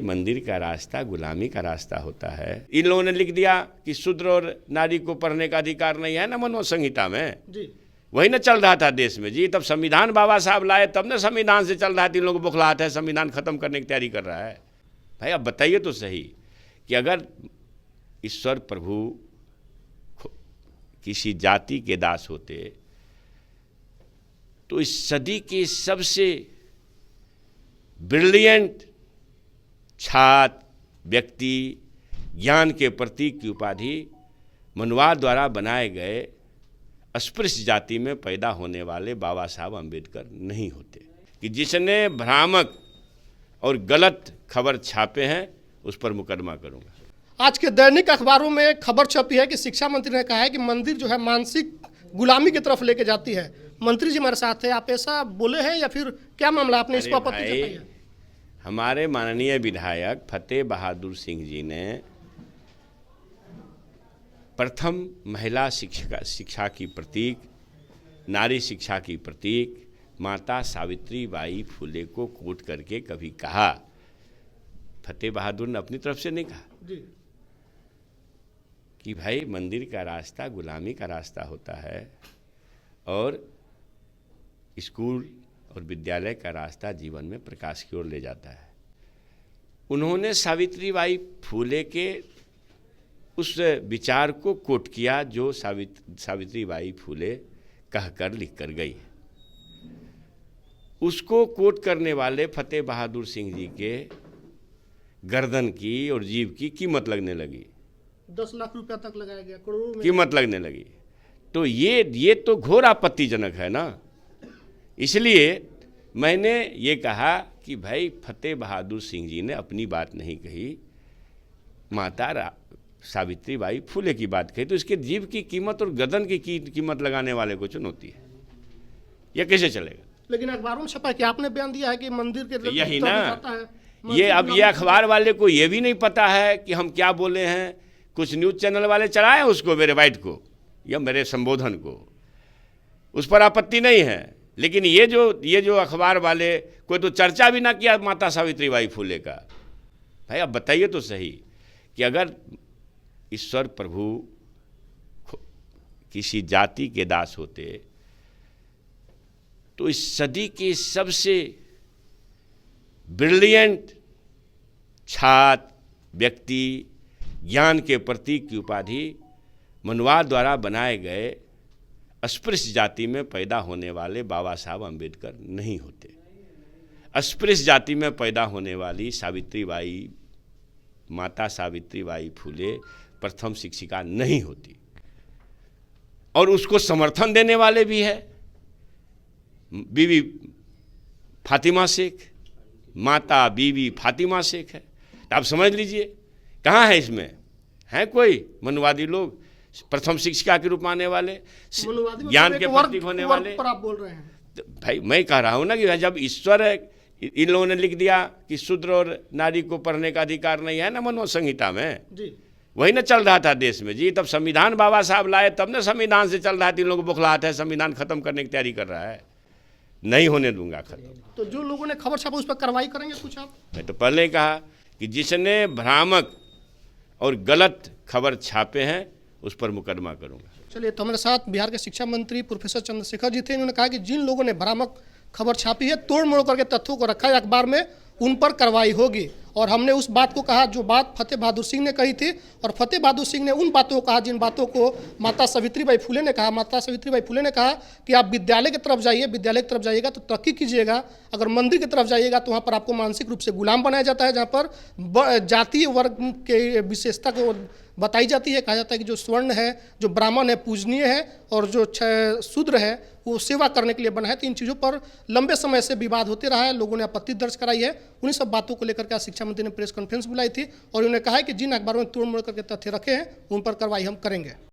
मंदिर का रास्ता गुलामी का रास्ता होता है। इन लोगों ने लिख दिया कि शूद्र और नारी को पढ़ने का अधिकार नहीं है ना मनमोहन संहिता में जी। वही ना चल रहा था देश में जी। तब संविधान बाबा साहब लाए तब ना संविधान से चल रहा था। इन लोगों को बुखलाहट है, संविधान खत्म करने की तैयारी कर रहा है। भाई अब बताइए तो सही कि अगर ईश्वर प्रभु किसी जाति के दास होते तो इस सदी के सबसे ब्रिलियंट छात्र व्यक्ति, ज्ञान के प्रतीक की उपाधि मनुवाद द्वारा बनाए गए अस्पृश्य जाति में पैदा होने वाले बाबा साहब अम्बेडकर नहीं होते कि जिसने भ्रामक और गलत खबर छापे हैं उस पर मुकदमा करूंगा। आज के दैनिक अखबारों में खबर छपी है कि शिक्षा मंत्री ने कहा है कि मंदिर जो है मानसिक गुलामी की तरफ लेके जाती है। मंत्री जी हमारे साथ है, आप ऐसा बोले हैं या फिर क्या मामला, आपने इस पर आपत्ति जताई है? हमारे माननीय विधायक फतेह बहादुर सिंह जी ने प्रथम महिला शिक्षा की प्रतीक, नारी शिक्षा की प्रतीक माता सावित्री बाई फुले को कोट करके कभी कहा? फतेह बहादुर ने अपनी तरफ से नहीं कहा जी कि भाई मंदिर का रास्ता गुलामी का रास्ता होता है और स्कूल और विद्यालय का रास्ता जीवन में प्रकाश की ओर ले जाता है। उन्होंने सावित्री बाई फुले के उस विचार को कोट किया जो सावित्री बाई फुले कहकर लिख कर गई। उसको कोट करने वाले फतेह बहादुर सिंह जी के गर्दन की और जीव की कीमत लगने लगी। 10 लाख रुपया तक लगाया गया, करोड़ों में कीमत लगने लगी। तो ये तो घोर आपत्तिजनक है ना। इसलिए मैंने ये कहा कि भाई फतेह बहादुर सिंह जी ने अपनी बात नहीं कही, माता सावित्री बाई फुले की बात कही, तो इसके जीव की कीमत और गर्दन की कीमत लगाने वाले को चुनौती है। यह कैसे चलेगा? लेकिन अखबारों में छपा है कि आपने बयान दिया है कि मंदिर के तो यही ना ये अब ये अखबार वाले को ये भी नहीं पता है कि हम क्या बोले हैं। कुछ न्यूज़ चैनल वाले चलाए उसको, मेरे बाइट को या मेरे संबोधन को, उस पर आपत्ति नहीं है। लेकिन ये जो अखबार वाले कोई तो चर्चा भी ना किया माता सावित्री बाई फुले का। भाई अब बताइए तो सही कि अगर ईश्वर प्रभु किसी जाति के दास होते तो इस सदी के सबसे ब्रिलियंट छात्र व्यक्ति, ज्ञान के प्रतीक की उपाधि मनुवाद द्वारा बनाए गए अस्पृश्य जाति में पैदा होने वाले बाबा साहब अम्बेडकर नहीं होते। अस्पृश्य जाति में पैदा होने वाली सावित्री बाई, माता सावित्री बाई फुले प्रथम शिक्षिका नहीं होती। और उसको समर्थन देने वाले भी है बीबी फातिमा शेख, माता बीबी फातिमा शेख है। आप समझ लीजिए कहाँ है इसमें है कोई मनुवादी लोग प्रथम शिक्षिका के रूप में आने वाले, ज्ञान के प्रतीक होने वाले पर आप बोल रहे हैं? तो भाई मैं कह रहा हूँ ना कि जब ईश्वर इन लोगों ने लिख दिया कि शूद्र और नारी को पढ़ने का अधिकार नहीं है ना मनमोहन संहिता में जी। वही ना चल रहा था देश में जी। तब संविधान बाबा साहब लाए तब ना संविधान से चल रहा था। इन लोगों को बुखलाहट है, संविधान खत्म करने की तैयारी कर रहा है। नहीं होने दूंगा खत्म। तो जो लोगों ने खबर छापा उस पर कार्रवाई करेंगे कुछ आप? मैं तो पहले ही कहा कि जिसने भ्रामक और गलत खबर छापे हैं उस पर मुकदमा करूंगा। चलिए, तो हमारे साथ बिहार के शिक्षा मंत्री प्रोफेसर चंद्रशेखर जी थे। इन्होंने कहा कि जिन लोगों ने भ्रामक खबर छापी है, तोड़ मोड़ करके तथ्यों को रखा है अखबार में, उन पर कार्रवाई होगी। और हमने उस बात को कहा जो बात फतेह बहादुर सिंह ने कही थी, और फतेह बहादुर सिंह ने उन बातों को कहा जिन बातों को माता सावित्री बाई फुले ने कहा। माता सावित्री बाई फुले ने कहा कि आप विद्यालय की तरफ जाइए, विद्यालय की तरफ जाइएगा तो तरक्की कीजिएगा। अगर मंदिर की तरफ जाइएगा तो वहाँ पर आपको मानसिक रूप से गुलाम बनाया जाता है, जहाँ पर जातीय वर्ग के विशेषता को बताई जाती है। कहा जाता है कि जो स्वर्ण है, जो ब्राह्मण है पूजनीय है, और जो शूद्र है वो सेवा करने के लिए बना है। तो इन चीज़ों पर लंबे समय से विवाद होते रहा है, लोगों ने आपत्ति दर्ज कराई है। उन्हीं सब बातों को लेकर के शिक्षा मंत्री ने प्रेस कॉन्फ्रेंस बुलाई थी और उन्होंने कहा है कि जिन अखबारों में तोड़ मोड़ करके तथ्य रखे हैं उन पर कार्रवाई हम करेंगे।